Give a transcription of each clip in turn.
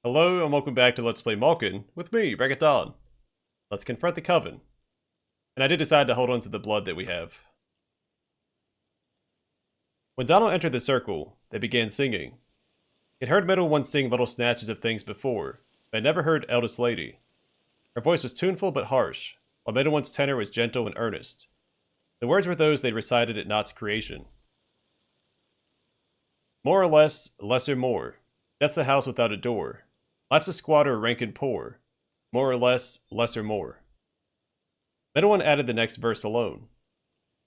Hello and welcome back to Let's Play Malkin with me, Dawn. Let's confront the coven. And I did decide to hold on to the blood that we have. When Donald entered the circle, they began singing. He'd heard Middle One sing little snatches of things before, but had never heard Eldest Lady. Her voice was tuneful but harsh, while Middle One's tenor was gentle and earnest. The words were those they'd recited at Not's creation. More or less, lesser more. That's a house without a door. Life's a squatter, rank and poor. More or less, lesser more. Middle One added the next verse alone.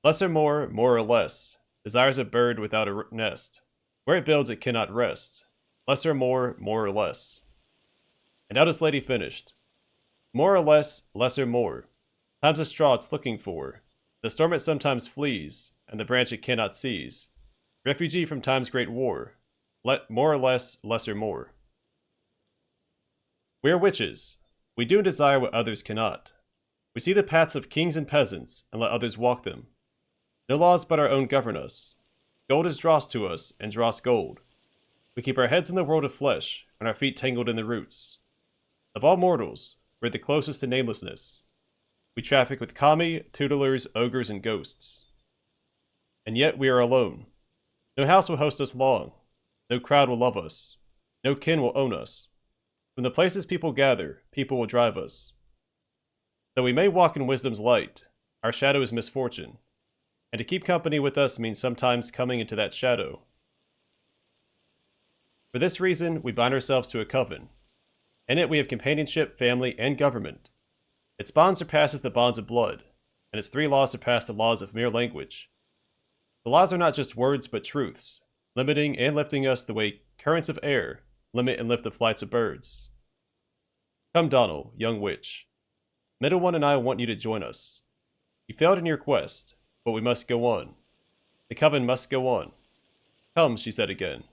Lesser more or less. Desires a bird without a nest. Where it builds, it cannot rest. Lesser more or less. And Eldest Lady finished. More or less, lesser more. Time's a straw it's looking for. The storm it sometimes flees, and the branch it cannot seize. Refugee from time's great war. More or less, lesser more. We are witches. We do and desire what others cannot. We see the paths of kings and peasants, and let others walk them. No laws but our own govern us. Gold is dross to us, and dross gold. We keep our heads in the world of flesh, and our feet tangled in the roots. Of all mortals, we're the closest to namelessness. We traffic with kami, tutelars, ogres, and ghosts. And yet we are alone. No house will host us long. No crowd will love us. No kin will own us. From the places people gather, people will drive us. Though we may walk in wisdom's light, our shadow is misfortune, and to keep company with us means sometimes coming into that shadow. For this reason, we bind ourselves to a coven. In it we have companionship, family, and government. Its bond surpasses the bonds of blood, and its 3 laws surpass the laws of mere language. The laws are not just words but truths, limiting and lifting us the way currents of air limit and lift the flights of birds. Come, Donald, young witch. Middle One and I want you to join us. You failed in your quest, but we must go on. The coven must go on. Come, she said again.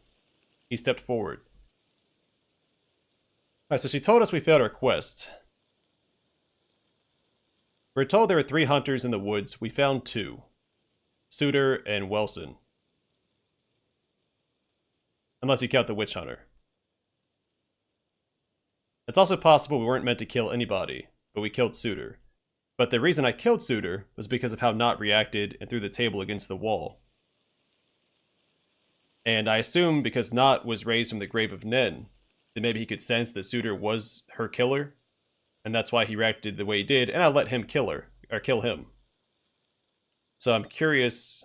He stepped forward. Alright, so she told us we failed our quest. We're told there were 3 hunters in the woods. We found 2. Suitor and Wilson. Unless you count the witch hunter. It's also possible we weren't meant to kill anybody, but we killed Suitor. But the reason I killed Suitor was because of how Not reacted and threw the table against the wall. And I assume because Not was raised from the grave of Nen, that maybe he could sense that Suitor was her killer, and that's why he reacted the way he did, and I let him kill her, or kill him. So I'm curious.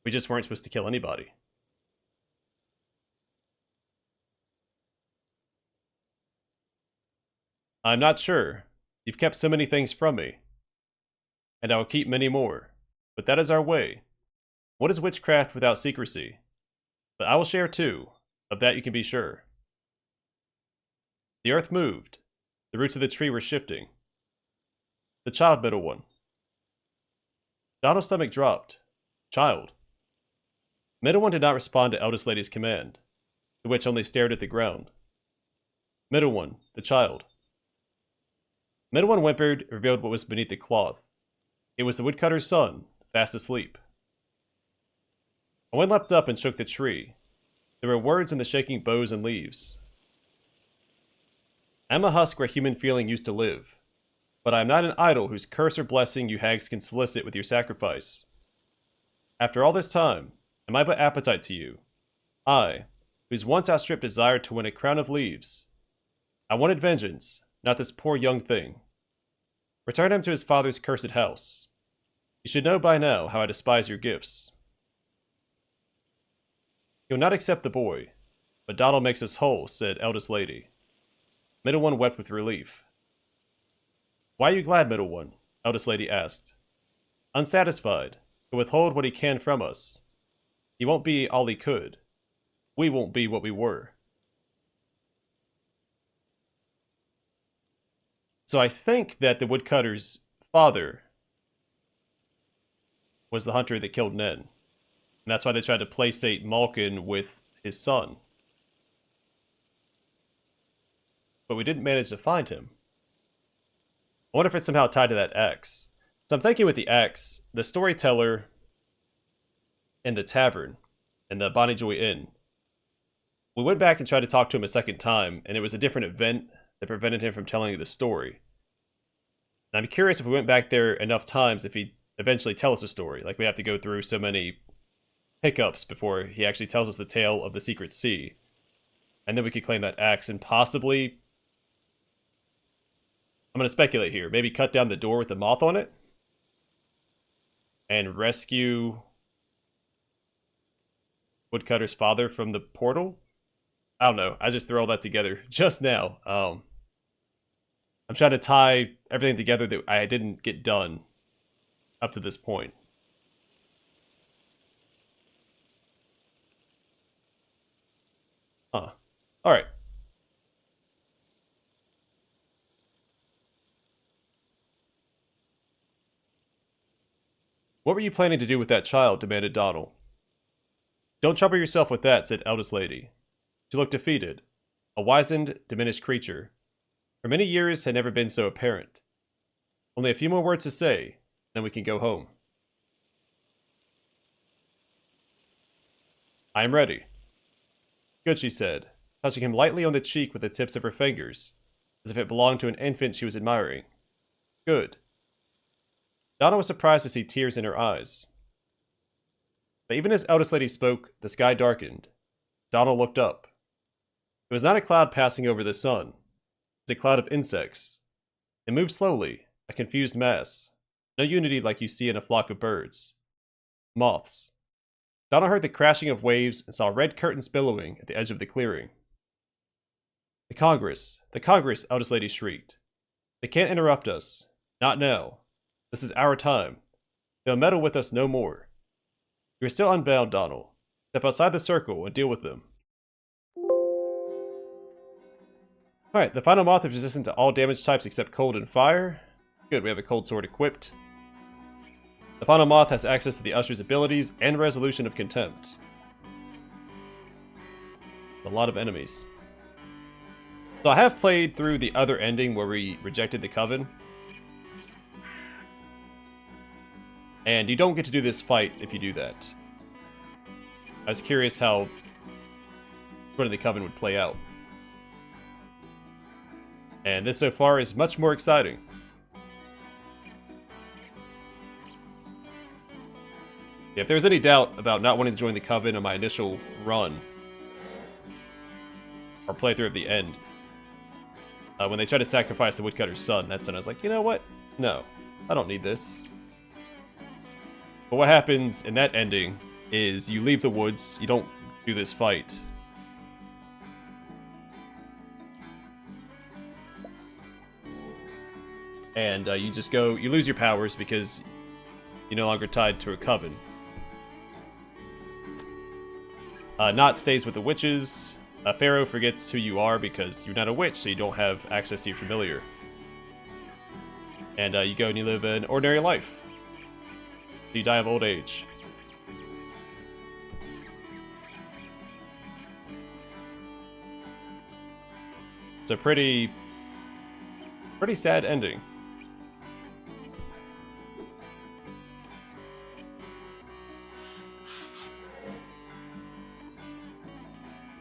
We just weren't supposed to kill anybody. I'm not sure. You've kept so many things from me. And I will keep many more. But that is our way. What is witchcraft without secrecy? But I will share too. Of that you can be sure. The earth moved. The roots of the tree were shifting. The child, Middle One. Donald's stomach dropped. Child. Middle One did not respond to Eldest Lady's command. The witch only stared at the ground. Middle One, the child. Middle One whimpered, revealed what was beneath the cloth. It was the woodcutter's son, fast asleep. One leapt up and shook the tree. There were words in the shaking boughs and leaves. I am a husk where human feeling used to live, but I am not an idol whose curse or blessing you hags can solicit with your sacrifice. After all this time, am I but appetite to you? I, whose once outstripped desire to win a crown of leaves. I wanted vengeance, not this poor young thing. Return him to his father's cursed house. You should know by now how I despise your gifts. He will not accept the boy, but Donald makes us whole, said Eldest Lady. Middle One wept with relief. Why are you glad, Middle One? Eldest Lady asked. Unsatisfied, to withhold what he can from us. He won't be all he could. We won't be what we were. So I think that the woodcutter's father was the hunter that killed Nen. And that's why they tried to placate Malkin with his son. But we didn't manage to find him. I wonder if it's somehow tied to that axe. So I'm thinking with the axe, the storyteller in the tavern, in the Bonnie Joy Inn, We went back and tried to talk to him a second time, and it was a different event that prevented him from telling you the story. And I'm curious if we went back there enough times if he'd eventually tell us a story. Like, we have to go through so many hiccups before he actually tells us the tale of the Secret Sea. And then we could claim that axe and possibly... I'm going to speculate here. Maybe cut down the door with the moth on it? And rescue Woodcutter's father from the portal? I don't know. I just threw all that together just now. I'm trying to tie everything together that I didn't get done up to this point. Huh. Alright. What were you planning to do with that child? Demanded Donald. Don't trouble yourself with that, said Eldest Lady. She looked defeated. A wizened, diminished creature. For many years had never been so apparent. Only a few more words to say, then we can go home. I am ready. Good, she said, touching him lightly on the cheek with the tips of her fingers, as if it belonged to an infant she was admiring. Good. Donna was surprised to see tears in her eyes. But even as Eldest Lady spoke, the sky darkened. Donna looked up. It was not a cloud passing over the sun. It was a cloud of insects. It moved slowly, a confused mass. No unity like you see in a flock of birds. Moths. Donna heard the crashing of waves and saw red curtains billowing at the edge of the clearing. The Congress, Eldest Lady shrieked. They can't interrupt us. Not now. This is our time. They'll meddle with us no more. You're still unbound, Donald. Step outside the circle and deal with them. Alright, the final moth is resistant to all damage types except cold and fire. Good, we have a cold sword equipped. The final moth has access to the Usher's abilities and resolution of contempt. A lot of enemies. So I have played through the other ending where we rejected the coven. And you don't get to do this fight if you do that. I was curious how one of the coven would play out. And this so far is much more exciting. If there was any doubt about not wanting to join the coven on my initial run, or playthrough at the end, when they tried to sacrifice the woodcutter's son, that's when I was like, you know what? No, I don't need this. But what happens in that ending is you leave the woods, you don't do this fight. And you just go, you lose your powers because you're no longer tied to a coven. Nott stays with the witches. Pharaoh forgets who you are because you're not a witch, so you don't have access to your familiar. And you go and you live an ordinary life. You die of old age. It's a pretty sad ending.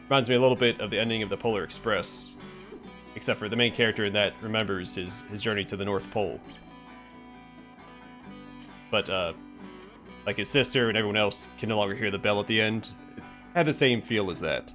Reminds me a little bit of the ending of the Polar Express. Except for the main character in that remembers his journey to the North Pole. But, like his sister and everyone else can no longer hear the bell at the end. It had the same feel as that.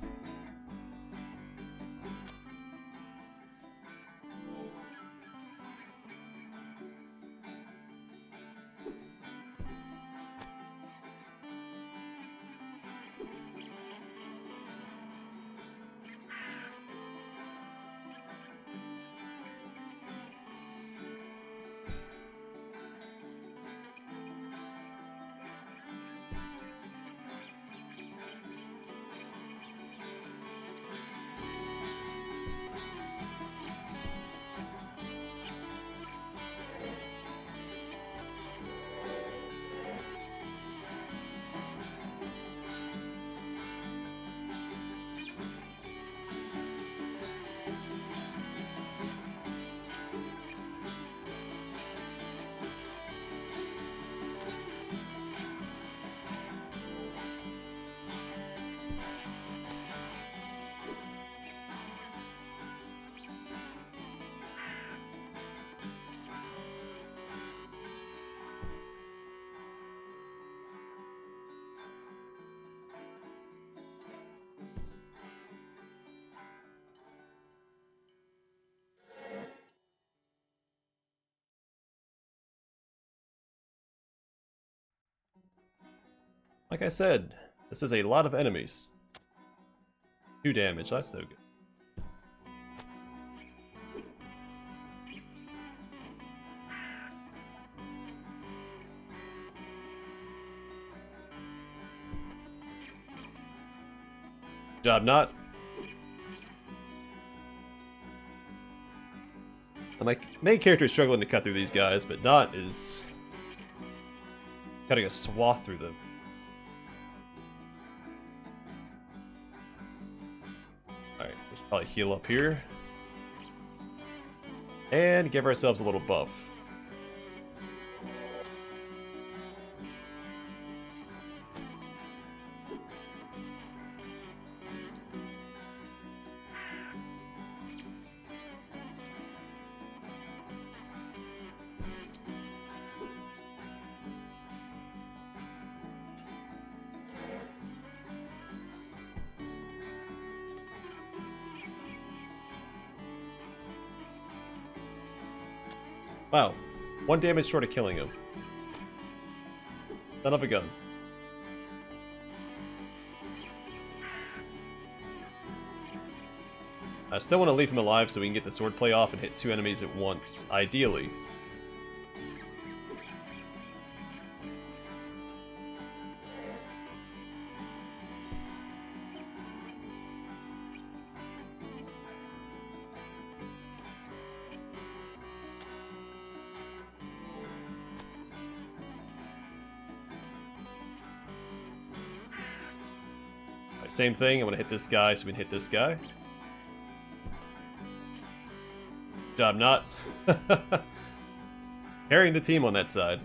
Like I said, this is a lot of enemies. 2 damage, that's no good. Job not. My main character is struggling to cut through these guys, but Not is cutting a swath through them. Alright, let's probably heal up here. And give ourselves a little buff. Wow, 1 damage short of killing him. Son of a gun. I still want to leave him alive so we can get the swordplay off and hit 2 enemies at once, ideally. Same thing, I'm gonna hit this guy so we can hit this guy. Job not. Carrying the team on that side.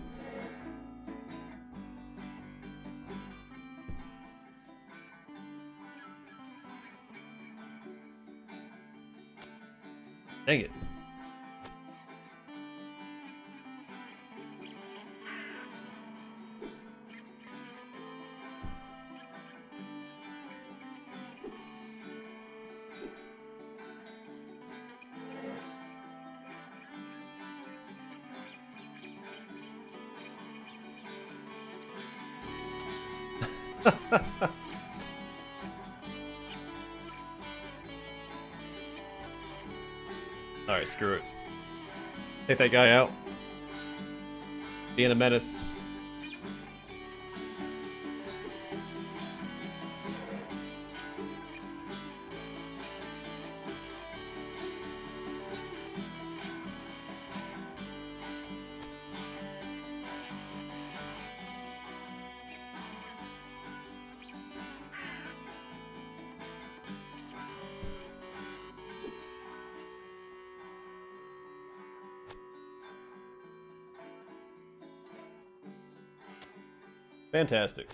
Dang it. Alright, screw it. Take that guy out. Being a menace. Fantastic.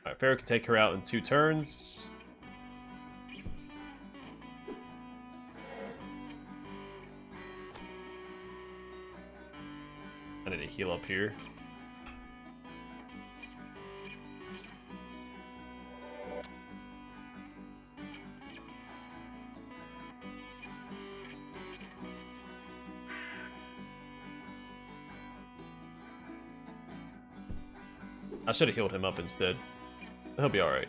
Alright, Pharaoh can take her out in 2 turns. I need to heal up here. I should have healed him up instead. He'll be alright.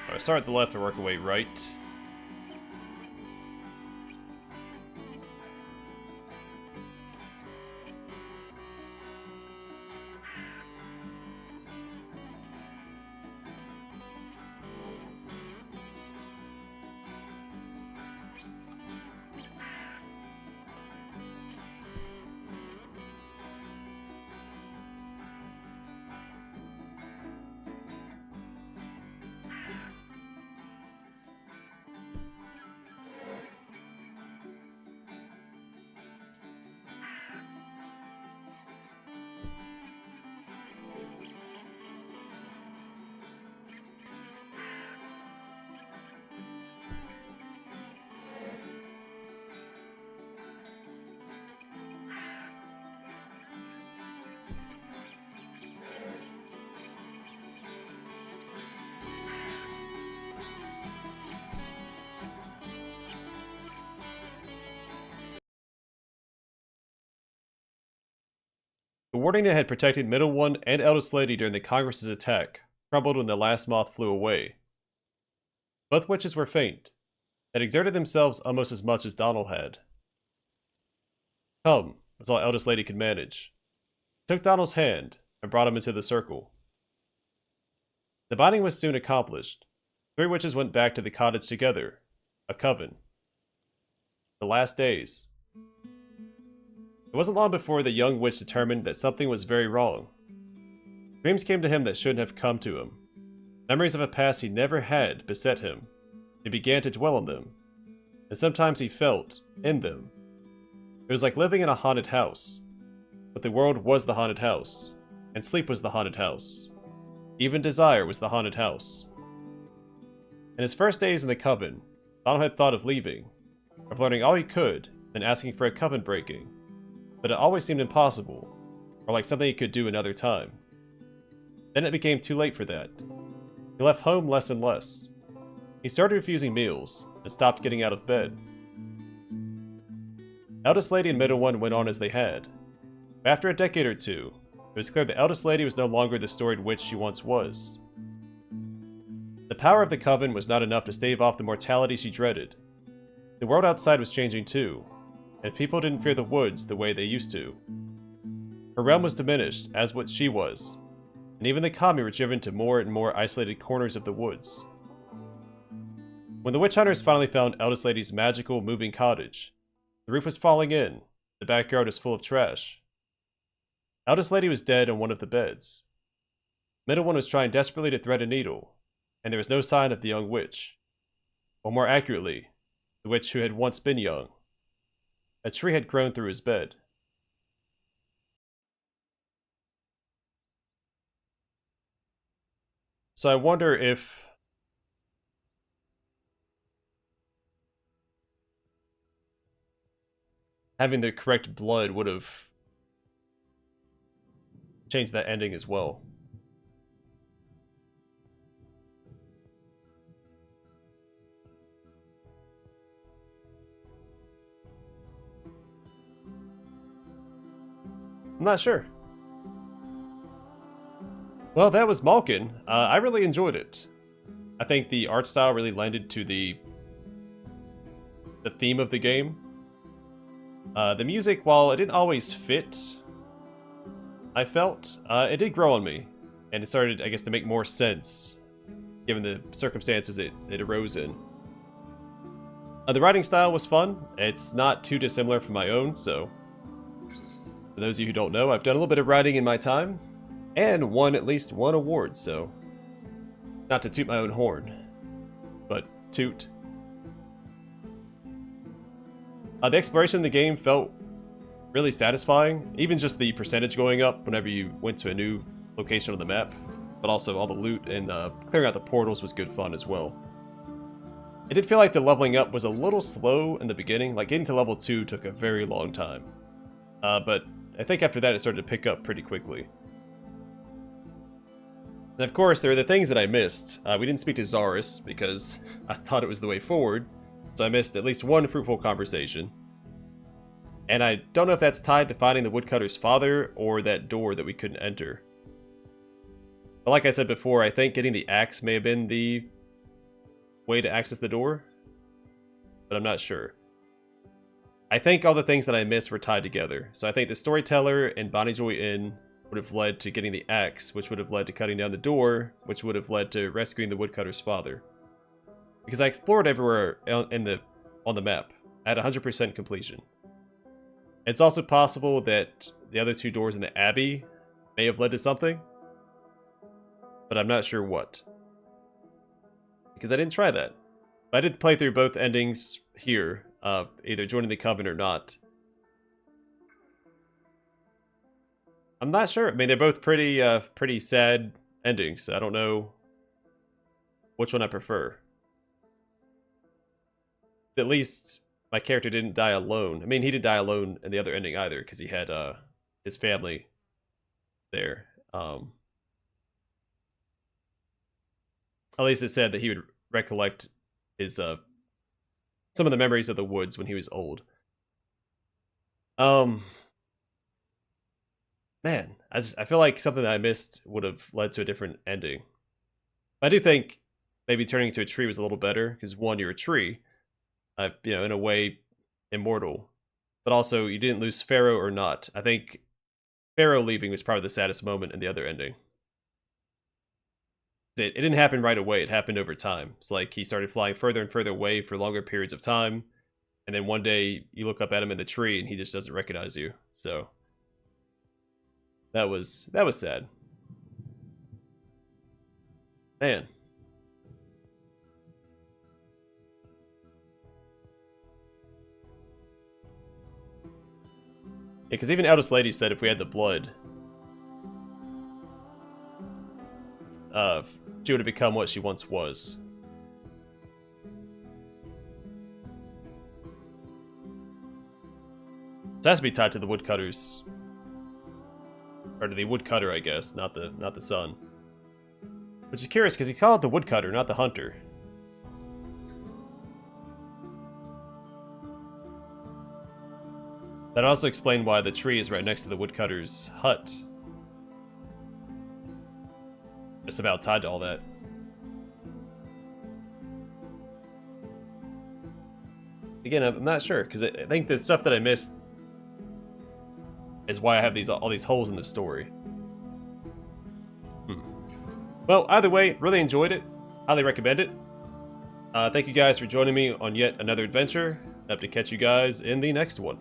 Alright, start at the left and work our way right. The warding that had protected Middle One and Eldest Lady during the Congress's attack crumbled when the last moth flew away. Both witches were faint, and exerted themselves almost as much as Donald had. "Come," was all Eldest Lady could manage. She took Donald's hand and brought him into the circle. The binding was soon accomplished. Three witches went back to the cottage together, a coven. The last days. It wasn't long before the young witch determined that something was very wrong. Dreams came to him that shouldn't have come to him. Memories of a past he never had beset him. He began to dwell on them, and sometimes he felt in them. It was like living in a haunted house, but the world was the haunted house, and sleep was the haunted house. Even desire was the haunted house. In his first days in the coven, Donald had thought of leaving, of learning all he could, then asking for a coven breaking, but it always seemed impossible, or like something he could do another time. Then it became too late for that. He left home less and less. He started refusing meals, and stopped getting out of bed. Eldest Lady and Middle One went on as they had. But after a decade or two, it was clear that Eldest Lady was no longer the storied witch she once was. The power of the coven was not enough to stave off the mortality she dreaded. The world outside was changing too, and people didn't fear the woods the way they used to. Her realm was diminished, as what she was, and even the kami were driven to more and more isolated corners of the woods. When the witch hunters finally found Eldest Lady's magical, moving cottage, the roof was falling in, the backyard was full of trash. Eldest Lady was dead on one of the beds. Middle One was trying desperately to thread a needle, and there was no sign of the young witch. Or more accurately, the witch who had once been young. A tree had grown through his bed. So I wonder if having the correct blood would have changed that ending as well. I'm not sure. Well, that was Malkin. I really enjoyed it. I think the art style really lended to the theme of the game. The music, while it didn't always fit, I felt, it did grow on me. And it started, I guess, to make more sense, given the circumstances it arose in. The writing style was fun. It's not too dissimilar from my own, so for those of you who don't know, I've done a little bit of writing in my time, and won at least one award, so not to toot my own horn, but toot. The exploration in the game felt really satisfying, even just the percentage going up whenever you went to a new location on the map, but also all the loot and clearing out the portals was good fun as well. It did feel like the leveling up was a little slow in the beginning, like getting to level 2 took a very long time. But I think after that it started to pick up pretty quickly. And of course, there are the things that I missed. We didn't speak to Zaris because I thought it was the way forward, so I missed at least one fruitful conversation. And I don't know if that's tied to finding the woodcutter's father or that door that we couldn't enter. But like I said before, I think getting the axe may have been the way to access the door, but I'm not sure. I think all the things that I missed were tied together. So I think the storyteller and Bonnie Joy Inn would have led to getting the axe, which would have led to cutting down the door, which would have led to rescuing the woodcutter's father. Because I explored everywhere on the map at 100% completion. It's also possible that the other two doors in the Abbey may have led to something, but I'm not sure what. Because I didn't try that. I did play through both endings here, either joining the Coven or not. I'm not sure. I mean, they're both pretty sad endings. I don't know which one I prefer. At least my character didn't die alone. I mean, he didn't die alone in the other ending either, because he had his family there. At least it said that he would recollect his some of the memories of the woods when he was old. Man, Man, I feel like something that I missed would have led to a different ending. I do think maybe turning into a tree was a little better, because one, you're a tree, in a way, immortal. But also, you didn't lose Pharaoh or not. I think Pharaoh leaving was probably the saddest moment in the other ending. It didn't happen right away, it happened over time. It's like he started flying further and further away for longer periods of time, and then one day you look up at him in the tree and he just doesn't recognize you. So that was sad. Man. Yeah, because even Eldest Lady said if we had the blood, she would have become what she once was. So it has to be tied to the woodcutters. Or to the woodcutter, I guess, not the sun. Which is curious, because he called it the woodcutter, not the hunter. That also explained why the tree is right next to the woodcutter's hut. Just about tied to all that. Again, I'm not sure, because I think the stuff that I missed is why I have all these holes in the story. Well, either way, really enjoyed it. Highly recommend it. Thank you guys for joining me on yet another adventure. I hope to catch you guys in the next one.